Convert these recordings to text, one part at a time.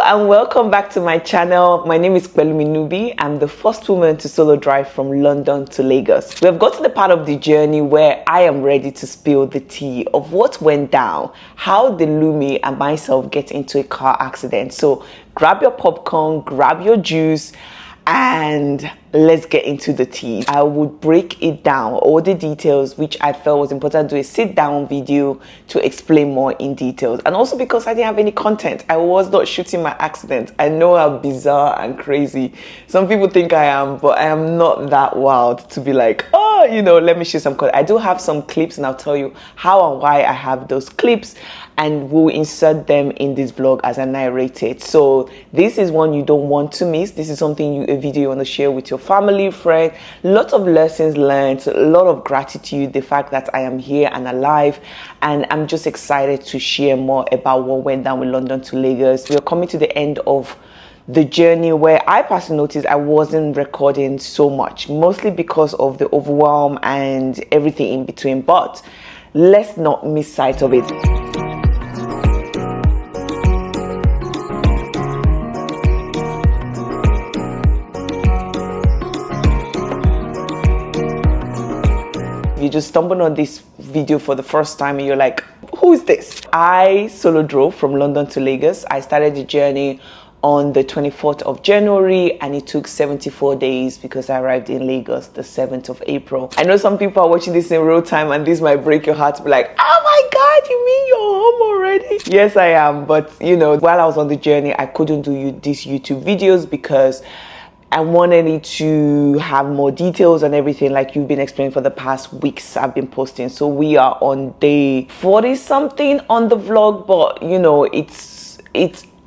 And welcome back to my channel. My name is Pelumi Nubi. I'm the first woman to solo drive from London to Lagos. We have got to the part of the journey where I am ready to spill the tea of what went down, how the Lumi and myself get into a car accident. So grab your popcorn, grab your juice, and let's get into the tea. I would break it down, all the details, which I felt was important to do a sit down video to explain more in details. And also because I didn't have any content, I was not shooting my accident. I know how bizarre and crazy some people think I am, but I am not that wild to be like, oh, let me share some content. I do have some clips and I'll tell you how and why I have those clips, and we'll insert them in this vlog as I narrate it. So this is one you don't want to miss. This is something a video you want to share with your family, friend. Lots of lessons learned, a lot of gratitude, the fact that I am here and alive, and I'm just excited to share more about what went down with London to Lagos. We are coming to the end of the journey where I personally noticed I wasn't recording so much, mostly because of the overwhelm and everything in between, but let's not miss sight of it. You just stumbled on this video for the first time and you're like, who is this? I solo drove from London to Lagos. I started the journey on the 24th of January and it took 74 days because I arrived in Lagos the 7th of April. I know some people are watching this in real time and this might break your heart to be like, oh my God, you mean you're home already? Yes, I am. But while I was on the journey, I couldn't do these YouTube videos because I wanted it to have more details and everything like you've been explaining for the past weeks I've been posting. So we are on day 40 something on the vlog, but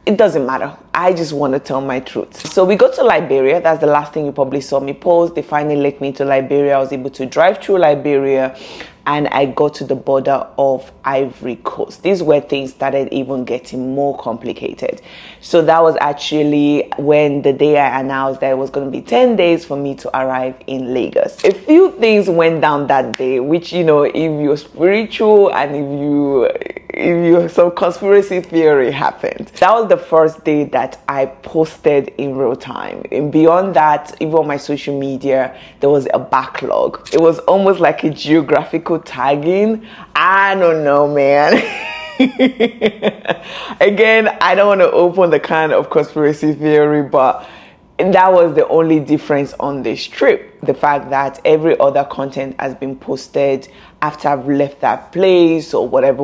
it doesn't matter. I just want to tell my truth. So we got to Liberia. That's the last thing you probably saw me post. They finally let me into Liberia. I was able to drive through Liberia and I got to the border of Ivory Coast. This is where things started even getting more complicated. So that was actually when the day I announced that it was going to be 10 days for me to arrive in Lagos. A few things went down that day, which, if you're spiritual and if some conspiracy theory happened. That was the first day that I posted in real time. And beyond that, even on my social media, there was a backlog. It was almost like a geographical tagging. I don't know, man. Again, I don't want to open the kind of conspiracy theory, but that was the only difference on this trip. The fact that every other content has been posted after I've left that place or whatever.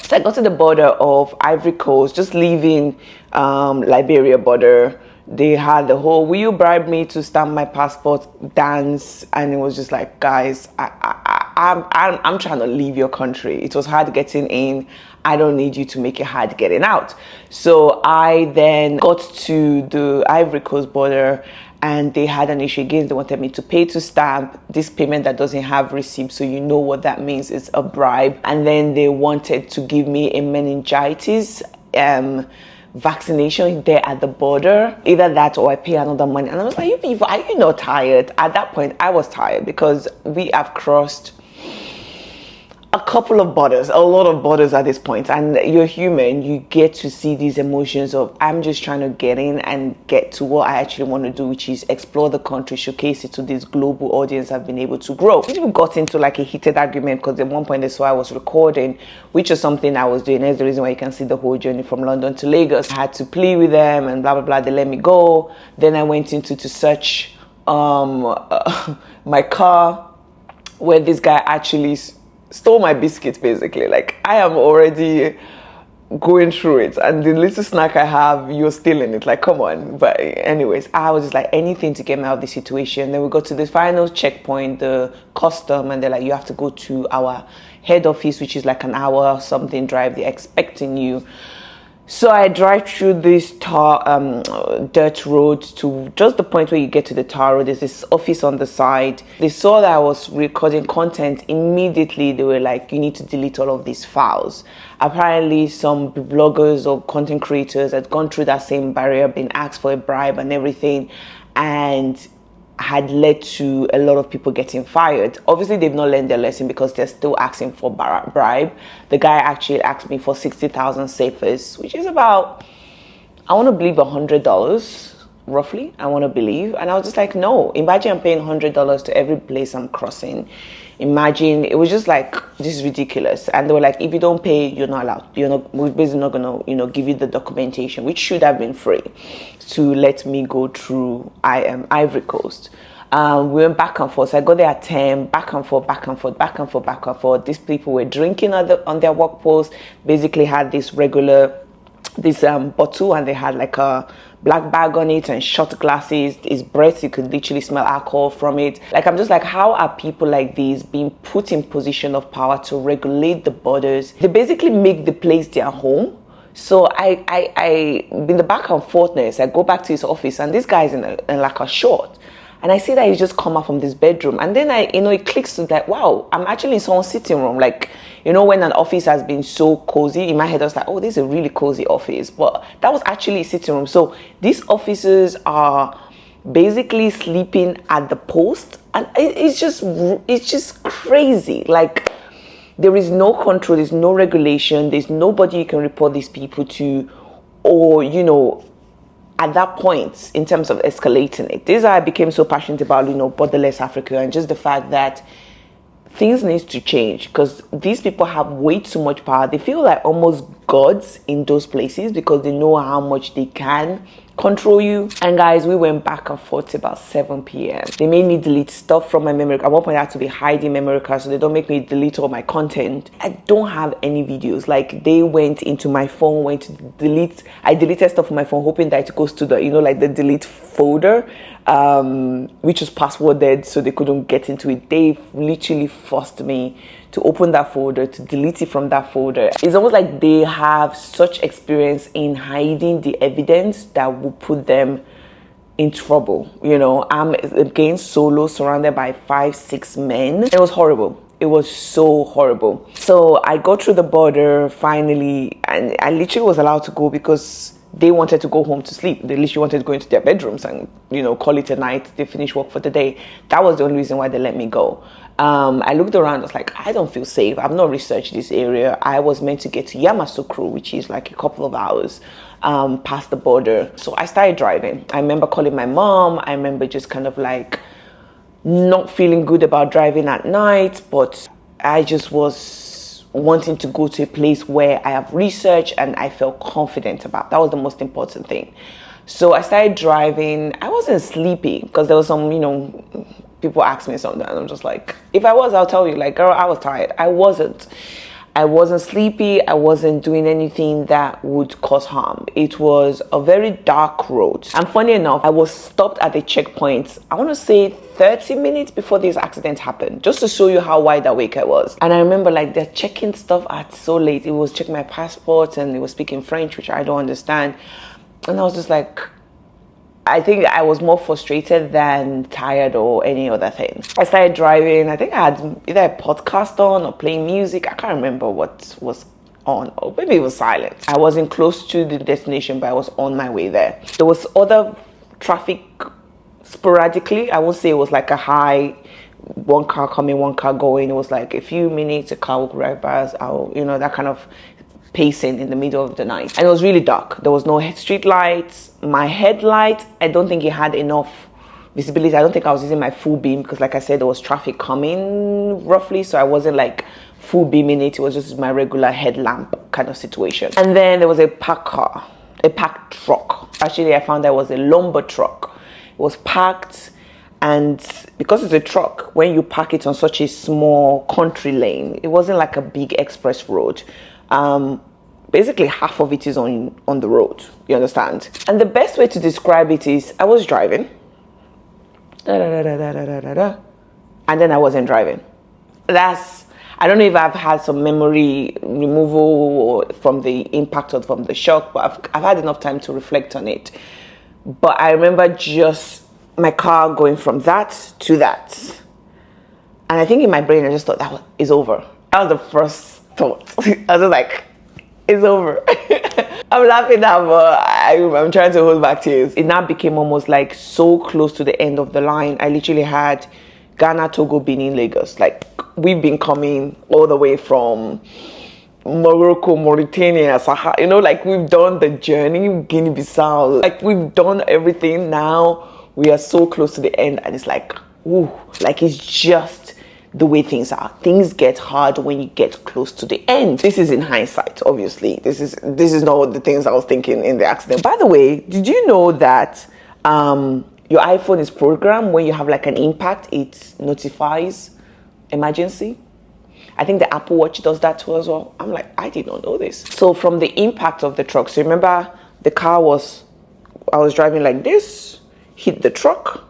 So I got to the border of Ivory Coast, just leaving Liberia border. They had the whole, will you bribe me to stamp my passport dance? And it was just like, guys, I'm trying to leave your country. It was hard getting in. I don't need you to make it hard getting out. So I then got to the Ivory Coast border and they had an issue again. They wanted me to pay to stamp this payment that doesn't have receipt. So you know what that means. It's a bribe. And then they wanted to give me a meningitis vaccination there at the border. Either that or I pay another money. And I was like, you people, are you not tired? At that point, I was tired because we have crossed a couple of borders, a lot of borders at this point, and you're human. You get to see these emotions of I'm just trying to get in and get to what I actually want to do, which is explore the country, showcase it to this global audience I've been able to grow. We got into like a heated argument because at one point they saw I was recording, which is something I was doing. That's the reason why you can see the whole journey from London to Lagos. I had to plead with them and blah blah blah. They let me go. Then I went into to search my car, where this guy actually stole my biscuits. Basically, like I am already going through it and the little snack I have, you're stealing it. Like, come on. But anyways, I was just like anything to get me out of the situation. Then we got to the final checkpoint, the custom, and they're like, you have to go to our head office, which is like an hour or something drive. They're expecting you. So I drive through this dirt road to just the point where you get to the tar road. There's this office on the side. They saw that I was recording content. Immediately, they were like, you need to delete all of these files. Apparently, some bloggers or content creators had gone through that same barrier, been asked for a bribe and everything, and had led to a lot of people getting fired. Obviously, they've not learned their lesson because they're still asking for bribe. The guy actually asked me for 60,000 CFAs, which is about I want to believe $100 roughly. I want to believe. And I was just like, no, imagine I'm paying $100 to every place I'm crossing. Imagine, it was just like, this is ridiculous. And they were like, if you don't pay, you're not allowed. We're basically not going to, give you the documentation, which should have been free, to let me go through Ivory Coast. We went back and forth. So I got there at 10, back and forth, back and forth, back and forth, back and forth. These people were drinking on their work post, basically had this bottle, and they had like a black bag on it and shot glasses. His breath, you could literally smell alcohol from it. Like, I'm just like, how are people like these being put in position of power to regulate the borders? They basically make the place their home. So I in the back and forthness, I go back to his office, and this guy's in like a short. And I see that he's just come out from this bedroom. And then it clicks to that, wow, I'm actually in someone's sitting room. Like, when an office has been so cozy, in my head I was like, oh, this is a really cozy office. But that was actually a sitting room. So these officers are basically sleeping at the post. And it's just crazy. Like, there is no control, there's no regulation, there's nobody you can report these people to, or, at that point, in terms of escalating it. This is how I became so passionate about, borderless Africa, and just the fact that things need to change, because these people have way too much power. They feel like almost gods in those places because they know how much they can control you. And guys, we went back and forth till about 7 p.m. They made me delete stuff from my memory. At one point I had to be hiding memory cards so they don't make me delete all my content. I don't have any videos. Like, they went into my phone, went to delete. I deleted stuff from my phone hoping that it goes to the, like the delete folder, which was passworded, so they couldn't get into it. They literally forced me to open that folder, to delete it from that folder. It's almost like they have such experience in hiding the evidence that will put them in trouble. I'm again solo, surrounded by 5-6 men. It was horrible. It was so horrible. So I got through the border finally, and I literally was allowed to go because they wanted to go home to sleep. They literally wanted to go into their bedrooms and, call it a night. They finished work for the day. That was the only reason why they let me go. I looked around, I was like, I don't feel safe. I've not researched this area. I was meant to get to Yamoussoukro, which is like a couple of hours past the border. So I started driving. I remember calling my mom. I remember just kind of like not feeling good about driving at night, but I just was wanting to go to a place where I have research and I felt confident about. That was the most important thing. So I started driving. I wasn't sleepy because there was some, people ask me something and I'm just like, if I was, I'll tell you, like, girl, I was tired. I wasn't sleepy. I wasn't doing anything that would cause harm. It was a very dark road. And funny enough, I was stopped at the checkpoint, I want to say 30 minutes before this accident happened, just to show you how wide awake I was. And I remember like they're checking stuff at so late. It was checking my passport and it was speaking French, which I don't understand. And I was just like, I think I was more frustrated than tired or any other thing. I started driving. I think I had either a podcast on or playing music. I can't remember what was on, or maybe it was silent. I wasn't close to the destination, but I was on my way there. There was other traffic sporadically. I won't say it was like a high, one car coming, one car going. It was like a few minutes, a car would drive by us, that kind of pacing in the middle of the night. And it was really dark. There was no street lights. My headlight, I don't think it had enough visibility. I don't think I was using my full beam because, like I said, there was traffic coming roughly, so I wasn't like full beaming it. It was just my regular headlamp kind of situation. And then there was a parked truck. Actually, I found that was a lumber truck. It was parked, and because it's a truck, when you park it on such a small country lane, it wasn't like a big express road. Basically half of it is on the road, you understand? And the best way to describe it is I was driving, and then I wasn't driving. I don't know if I've had some memory removal from the impact or from the shock, but I've had enough time to reflect on it. But I remember just my car going from that to that. And I think in my brain, I just thought that is over. That was the first thought. I was just like, it's over. I'm laughing now, but I'm trying to hold back tears. It now became almost like so close to the end of the line. I literally had Ghana, Togo, Benin, Lagos. Like, we've been coming all the way from Morocco, Mauritania, Sahara, you know, like we've done the journey, Guinea-Bissau, like we've done everything. Now we are so close to the end, and it's like, ooh, like it's just the way things are. Things get hard when you get close to the end. This is in hindsight, obviously. This is not the things I was thinking in the accident. By the way, did you know that your iPhone is programmed when you have like an impact, it notifies emergency? I think the Apple Watch does that too as well. I'm like, I did not know this. So from the impact of the truck, so remember I was driving like this, hit the truck,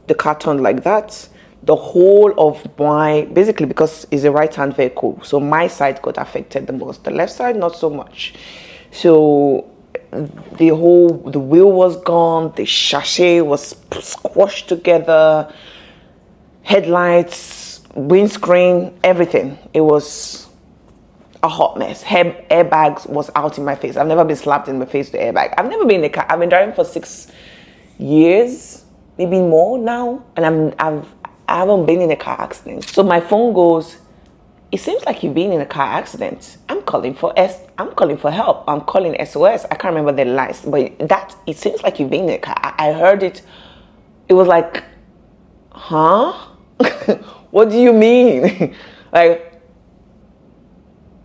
the car turned like that. The whole of basically because it's a right-hand vehicle, so my side got affected the most. The left side, not so much. So the wheel was gone, the chassis was squashed together, headlights, windscreen, everything. It was a hot mess. Airbags was out in my face. I've never been slapped in the face with the airbag. I've never been in a car. I've been driving for 6 years, maybe more now, and I haven't been in a car accident. So my phone goes, it seems like you've been in a car accident. I'm calling for help. I'm calling SOS. I can't remember the lines, but it seems like you've been in a car. I heard it. It was like, huh? What do you mean? Like,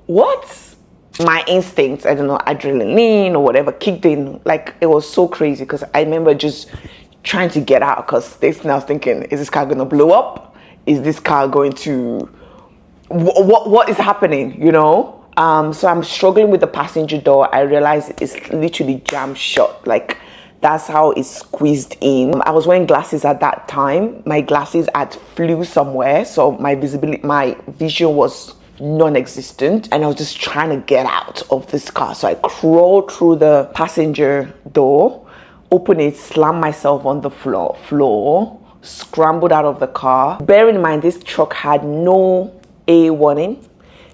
what? My instincts, I don't know, adrenaline or whatever kicked in. Like, it was so crazy because I remember just trying to get out because I was thinking, is this car going to blow up? Is this car going to... What is happening, you know? So I'm struggling with the passenger door. I realized it's literally jammed shut. Like, that's how it's squeezed in. I was wearing glasses at that time. My glasses had flew somewhere, so my vision was non-existent, and I was just trying to get out of this car. So I crawled through the passenger door, opened it, slammed myself on the floor, scrambled out of the car. Bear in mind, this truck had no A warning.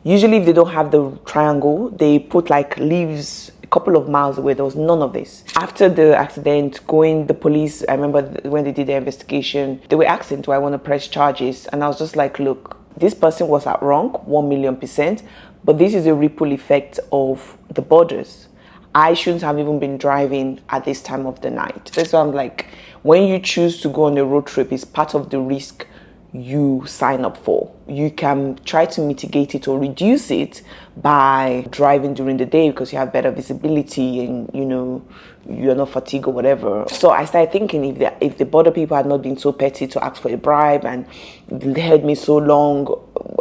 Usually if they don't have the triangle, they put like leaves a couple of miles away. There was none of this. After the accident, the police, I remember when they did the investigation, they were asking, do I want to press charges? And I was just like, look, this person was at wrong, 1,000,000%, but this is a ripple effect of the borders. I shouldn't have even been driving at this time of the night. That's why I'm like, when you choose to go on a road trip, it's part of the risk you sign up for. You can try to mitigate it or reduce it by driving during the day because you have better visibility and, you know, you're not fatigued or whatever. So I started thinking, if the border people had not been so petty to ask for a bribe and held me so long,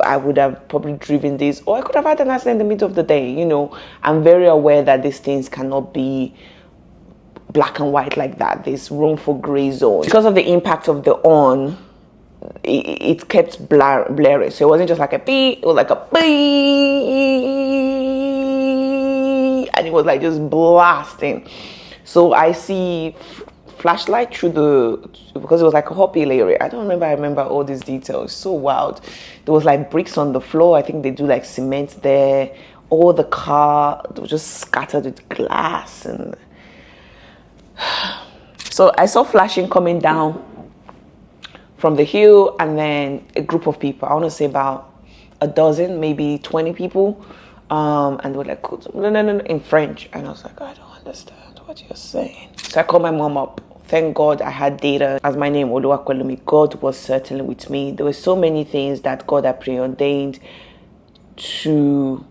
I would have probably driven this, or I could have had an accident in the middle of the day. You know, I'm very aware that these things cannot be black and white like that. There's room for gray zone. Because of the impact of the horn, it kept blaring. So it wasn't just like a beep, it was like a beep, and it was like just blasting. So I see flashlight through because it was like a hoppy area. I remember all these details. So wild. There was like bricks on the floor. I think they do like cement there. All the car was just scattered with glass. And so I saw flashing coming down from the hill, and then a group of people, I want to say about a dozen, maybe 20 people, and they were like, no, in French. And I was like, I don't understand what you're saying. So I called my mom up. Thank God I had data as my name, Oluwakwelumi. God was certainly with me. There were so many things that God had preordained to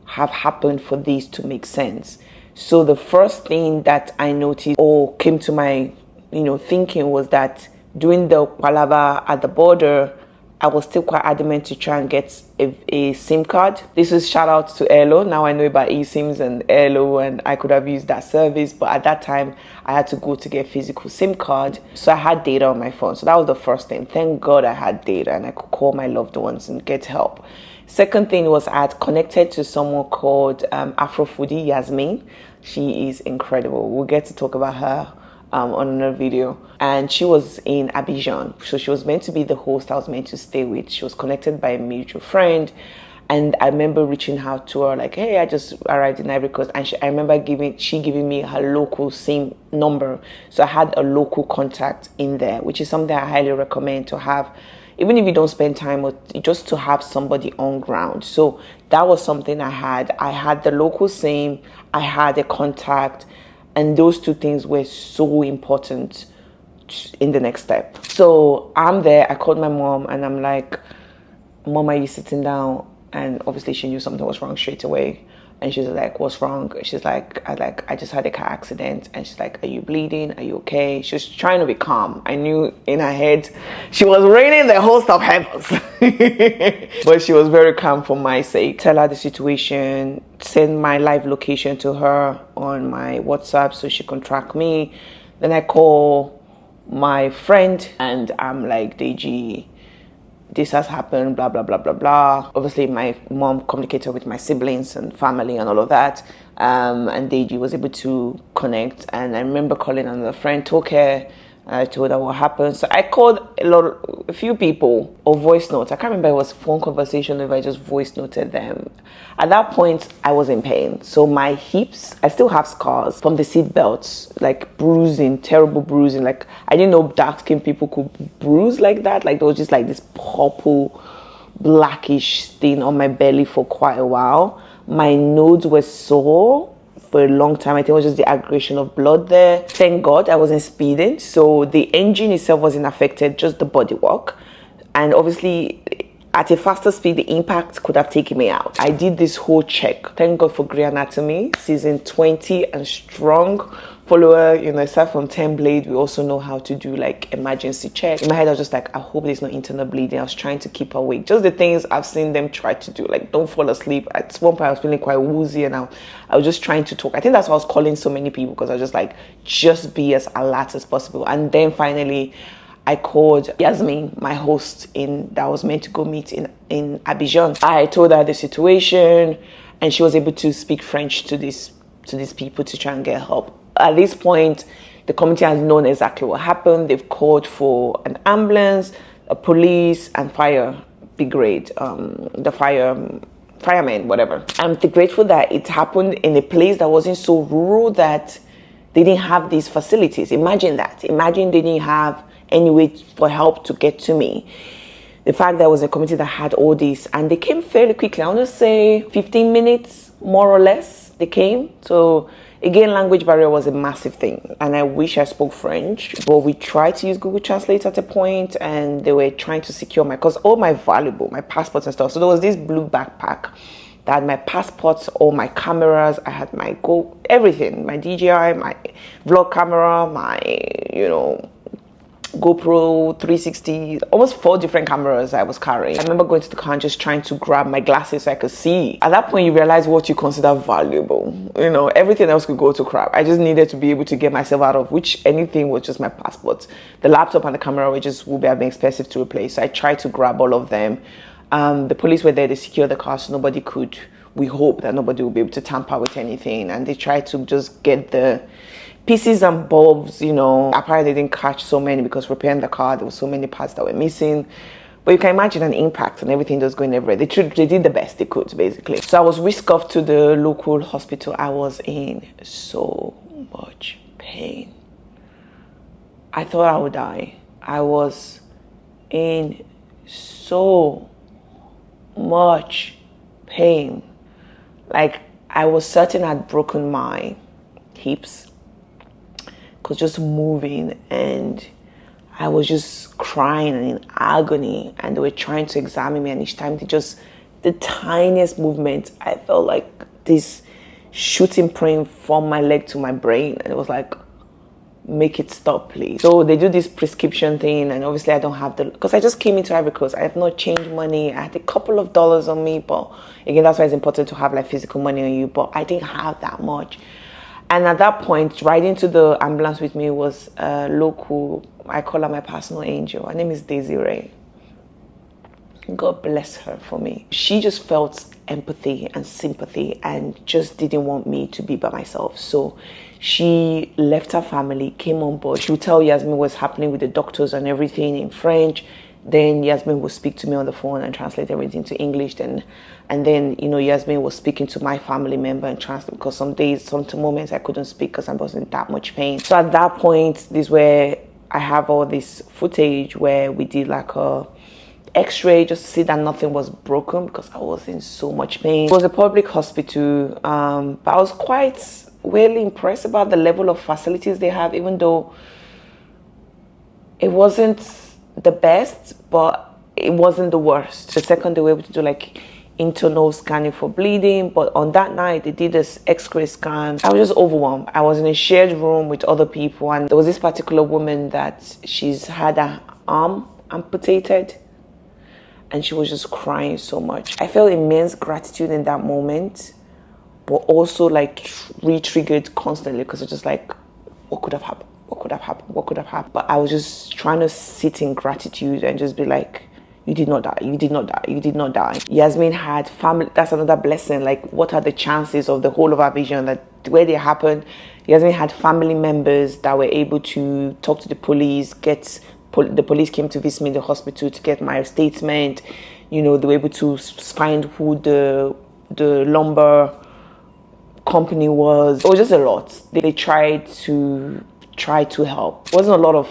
have happened for this to make sense. So the first thing that I noticed or came to my, thinking was that during the palava at the border, I was still quite adamant to try and get a SIM card. This is shout out to Airlo. Now I know about eSIMs and Airlo, and I could have used that service. But at that time, I had to go to get physical SIM card. So I had data on my phone. So that was the first thing. Thank God I had data and I could call my loved ones and get help. Second thing was I had connected to someone called Afro Foodie Yasmin. She is incredible. We'll get to talk about her on another video. And she was in Abidjan, so she was meant to be the host I was meant to stay with. She was connected by a mutual friend, and I remember reaching out to her like, hey, I just arrived in Ivory Coast, and I remember she giving me her local SIM number. So I had a local contact in there, which is something I highly recommend to have even if you don't spend time with, just to have somebody on ground. So that was something I had. I had the local SIM, I had a contact, and those two things were so important in the next step. So I'm there, I called my mom and I'm like, Mom, are you sitting down? And obviously she knew something was wrong straight away. And she's like, what's wrong? She's like, I just had a car accident. And she's like, are you bleeding? Are you okay? She was trying to be calm. I knew in her head, she was raining the host of heavens. But she was very calm for my sake. Tell her the situation, send my live location to her on my WhatsApp so she can track me. Then I call my friend and I'm like, Deji, this has happened, blah, blah, blah, blah, blah. Obviously, my mom communicated with my siblings and family and all of that. And Deji was able to connect. And I remember calling another friend, took her, and I told her what happened. So I called a few people, or voice notes. I can't remember if it was phone conversation or if I just voice noted them. At that point, I was in pain. So my hips, I still have scars from the seat belts, like bruising, terrible bruising. Like I didn't know dark-skinned people could bruise like that. Like there was just like this purple, blackish thing on my belly for quite a while. My nodes were sore for a long time. I think it was just the aggregation of blood there. Thank God I wasn't speeding. So the engine itself wasn't affected, just the bodywork. And obviously, at a faster speed, the impact could have taken me out. I did this whole check. Thank God for Grey Anatomy, season 20 and strong follower. You know, aside from 10 blade, we also know how to do like emergency check. In my head, I was just like, I hope there's no internal bleeding. I was trying to keep awake. Just the things I've seen them try to do, like don't fall asleep. At one point, I was feeling quite woozy and I was just trying to talk. I think that's why I was calling so many people, because I was just like, just be as alert as possible. And then finally, I called Yasmin, my host that was meant to go meet in Abidjan. I told her the situation and she was able to speak French to these people to try and get help. At this point, the community has known exactly what happened. They've called for an ambulance, a police and fire brigade, the firemen, whatever. I'm grateful that it happened in a place that wasn't so rural that they didn't have these facilities. Imagine that. Imagine they didn't have any way for help to get to me. The fact that there was a committee that had all this, and they came fairly quickly. I want to say 15 minutes, more or less, they came. So again, language barrier was a massive thing. And I wish I spoke French, but we tried to use Google Translate at a point, and they were trying to secure because all my valuable, my passports and stuff. So there was this blue backpack that had my passports, all my cameras. I had my everything, my DJI, my vlog camera, my, GoPro 360, almost 4 different cameras I was carrying. I remember going to the car and just trying to grab my glasses so I could see. At that point, you realize what you consider valuable. Everything else could go to crap. I just needed to be able to get myself out of anything was just my passport. The laptop and the camera would have been expensive to replace. So I tried to grab all of them. The police were there, they secured the car so nobody could, we hope that nobody will be able to tamper with anything. And they tried to just get the pieces and bulbs, apparently they didn't catch so many because repairing the car, there were so many parts that were missing. But you can imagine an impact and everything just going everywhere. They did the best they could, basically. So I was whisked off to the local hospital. I was in so much pain. I thought I would die. I was in so much pain. Like, I was certain I'd broken my hips. Because just moving, and I was just crying and in agony, and they were trying to examine me, and each time the tiniest movement, I felt like this shooting pain from my leg to my brain, and it was like, make it stop, please. So they do this prescription thing, and obviously I don't have because I just came into Ivory Coast. I have not changed money. I had a couple of dollars on me, but again, that's why it's important to have like physical money on you, but I didn't have that much. And at that point, riding to the ambulance with me was a local, I call her my personal angel. Her name is Desiree. God bless her for me. She just felt empathy and sympathy and just didn't want me to be by myself. So she left her family, came on board. She would tell Yasmin what's happening with the doctors and everything in French. Then Yasmin would speak to me on the phone and translate everything to English. And then, Yasmin was speaking to my family member and translate, because some moments I couldn't speak because I was in that much pain. So at that point, this is where I have all this footage where we did like a x-ray just to see that nothing was broken because I was in so much pain. It was a public hospital, but I was quite really impressed about the level of facilities they have, even though it wasn't the best, but it wasn't the worst. The second they were able to do like internal scanning for bleeding, but on that night they did this x-ray scan. I was just overwhelmed. I was in a shared room with other people, and there was this particular woman that she's had her arm amputated, and she was just crying so much. I felt immense gratitude in that moment, but also like re-triggered constantly because it's just like, what could have happened? What could have happened? What could have happened? But I was just trying to sit in gratitude and just be like, you did not die. You did not die. You did not die. Yasmin had family. That's another blessing. Like, what are the chances of the whole of our vision that where they happened? Yasmin had family members that were able to talk to the police, the police came to visit me in the hospital to get my statement. You know, they were able to find who the lumber company was. It was just a lot. They tried to help. It wasn't a lot of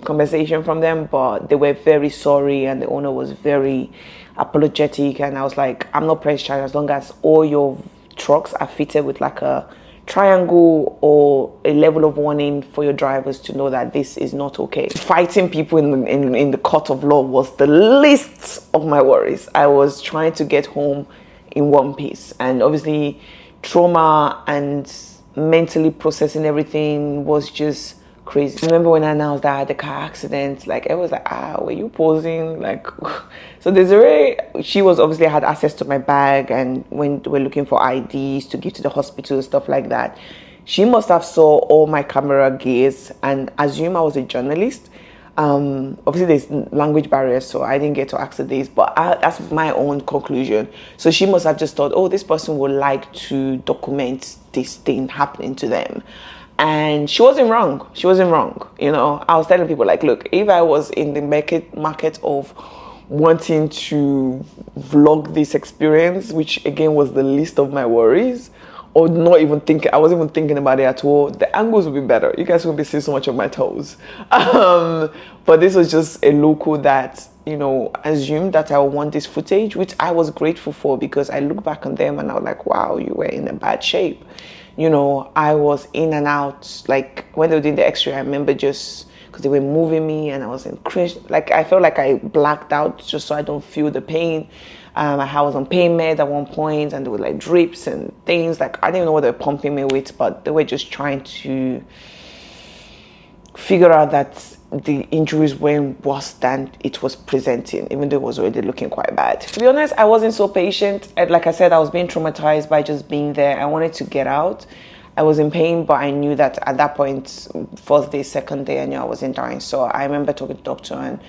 compensation from them, but they were very sorry, and the owner was very apologetic. And I was like, I'm not pressed charged as long as all your trucks are fitted with like a triangle or a level of warning for your drivers to know that this is not okay. Fighting people in the court of law was the least of my worries. I was trying to get home in one piece, and obviously trauma and mentally processing everything was just crazy. I remember when I announced that I had a car accident, like I was like, were you posing? Like, so Desiree, she was obviously had access to my bag, and when we're looking for IDs to give to the hospital, stuff like that, she must have saw all my camera gears and assume I was a journalist. Obviously there's language barriers, so I didn't get to ask her this, but that's my own conclusion. So she must have just thought, oh, this person would like to document this thing happening to them. And she wasn't wrong. She wasn't wrong. You know, I was telling people like, look, if I was in the market of wanting to vlog this experience, which again was the least of my worries, or not even thinking, I wasn't even thinking about it at all, the angles would be better. You guys wouldn't be seeing so much of my toes. But this was just a local that, you know, assumed that I would want this footage, which I was grateful for, because I look back on them and I was like, wow, you were in a bad shape. You know, I was in and out. Like when they were doing the x-ray, I remember just because they were moving me and I was in cringe. Like I felt like I blacked out just so I don't feel the pain. I was on pain med at one point, and there were like drips and things. Like I didn't know what they were pumping me with, but they were just trying to figure out that the injuries weren't worse than it was presenting, even though it was already looking quite bad. To be honest, I wasn't so patient. And like I said, I was being traumatized by just being there. I wanted to get out. I was in pain, but I knew that at that point, first day, second day, I knew I wasn't dying. So I remember talking to the doctor, and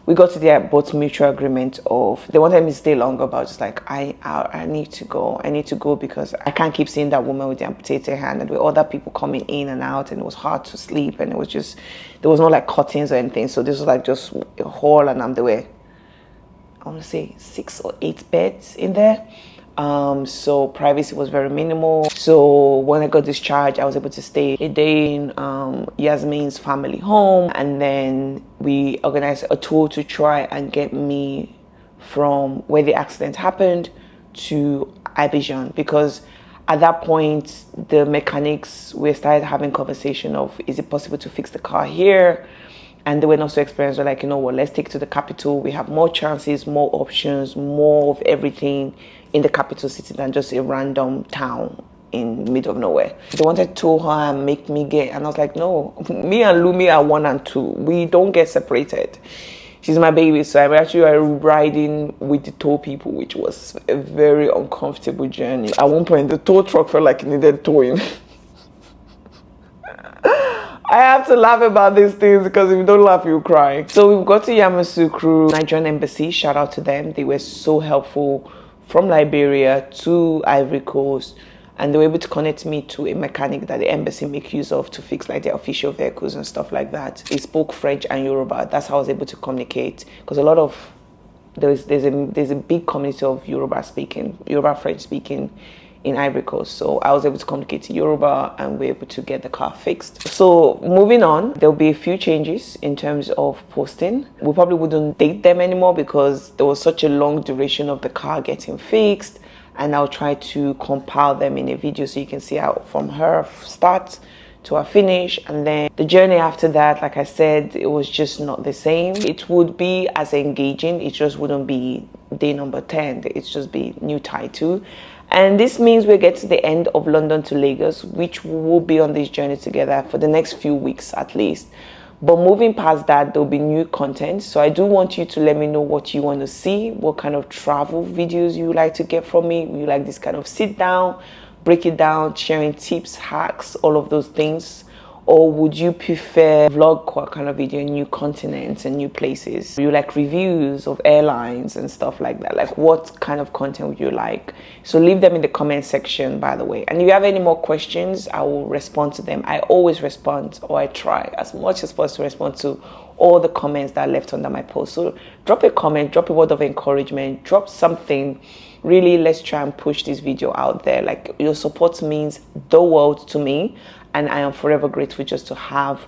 we got to their both mutual agreement of, they wanted me to stay longer, but I was just like, I need to go. I need to go because I can't keep seeing that woman with the amputated hand, and with other people coming in and out, and it was hard to sleep, and it was just, there was no like curtains or anything. So this was like just a hall, and there were, I want to say 6 or 8 beds in there. So privacy was very minimal. So when I got discharged, I was able to stay a day in Yasmin's family home, and then we organized a tour to try and get me from where the accident happened to Abidjan, because at that point the mechanics, we started having conversation of, is it possible to fix the car here? And they were not so experienced. They're like, you know what, let's take it to the capital. We have more chances, more options, more of everything in the capital city than just a random town in the middle of nowhere. They wanted to tow her and make me get, and I was like, no, me and Lumi are 1 and 2. We don't get separated. She's my baby, so I'm actually riding with the tow people, which was a very uncomfortable journey. At one point, the tow truck felt like it needed towing. I have to laugh about these things because if you don't laugh, you'll cry. So we've got to Yamoussoukro, Nigerian embassy. Shout out to them. They were so helpful, from Liberia to Ivory Coast, and they were able to connect me to a mechanic that the embassy make use of to fix like their official vehicles and stuff like that. They spoke French and Yoruba. That's how I was able to communicate, because a lot of there's a big community of Yoruba French speaking in Ivory Coast. So I was able to communicate to Yoruba and we're able to get the car fixed. So moving on, there'll be a few changes in terms of posting. We probably wouldn't date them anymore because there was such a long duration of the car getting fixed, and I'll try to compile them in a video so you can see how from her start to our finish. And then the journey after that, like I said, it was just not the same. It would be as engaging, it just wouldn't be day number 10, it's just be new title. And this means we get to the end of London to Lagos, which we will be on this journey together for the next few weeks at least. But moving past that, there'll be new content. So I do want you to let me know what you want to see, what kind of travel videos you like to get from me. You like this kind of sit down, break it down, sharing tips, hacks, all of those things? Or would you prefer vlog kind of video, new continents and new places? You like reviews of airlines and stuff like that? Like, what kind of content would you like? So leave them in the comment section, by the way. And if you have any more questions, I will respond to them. I always respond, or I try as much as possible to respond to all the comments that are left under my post. So drop a comment, drop a word of encouragement, drop something. Really, let's try and push this video out there. Like, your support means the world to me, and I am forever grateful just to have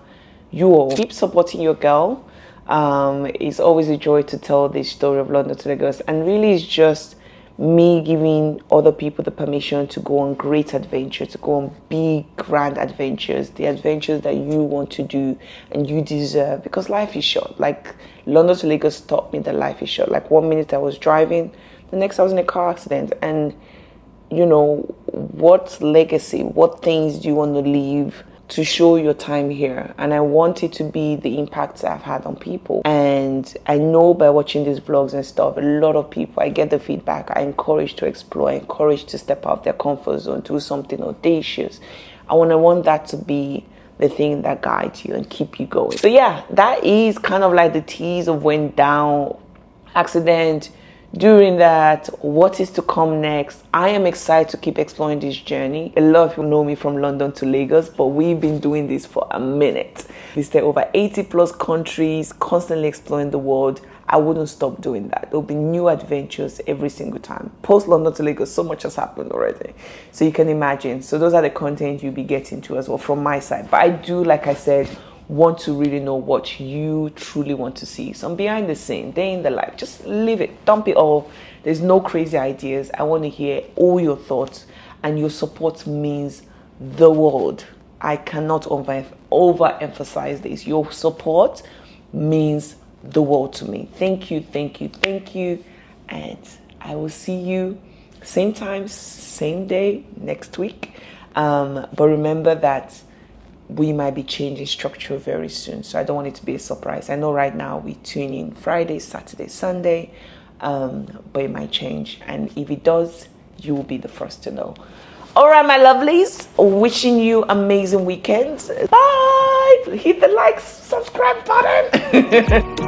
you all. Keep supporting your girl. It's always a joy to tell this story of London to Lagos, and really it's just me giving other people the permission to go on great adventures, to go on big grand adventures, the adventures that you want to do and you deserve, because life is short. Like, London to Lagos taught me that life is short. Like, 1 minute I was driving, the next I was in a car accident. And you know, what legacy, what things do you want to leave to show your time here? And I want it to be the impact I've had on people. And I know by watching these vlogs and stuff, a lot of people, I get the feedback, I encourage to explore, I encourage to step out of their comfort zone, do something audacious. I want that to be the thing that guides you and keep you going. So yeah, that is kind of like the tease of went down, accident, during that, what is to come next. I am excited to keep exploring this journey. A lot of people know me from London to Lagos, but we've been doing this for a minute. We stay over 80 plus countries, constantly exploring the world. I wouldn't stop doing that. There'll be new adventures every single time. Post London to Lagos, so much has happened already. So you can imagine. So those are the content you'll be getting to as well from my side. But I do, like I said, want to really know what you truly want to see. Some behind the scene, day in the life. Just leave it, dump it all. There's no crazy ideas. I want to hear all your thoughts, and your support means the world. I cannot overemphasize this. Your support means the world to me. Thank you, thank you, thank you. And I will see you same time, same day next week. But remember that we might be changing structure very soon, so I don't want it to be a surprise. I know right now we tune in Friday, Saturday, Sunday, but it might change, and if it does, you will be the first to know. All right, my lovelies, wishing you amazing weekends. Bye. Hit the like, subscribe button.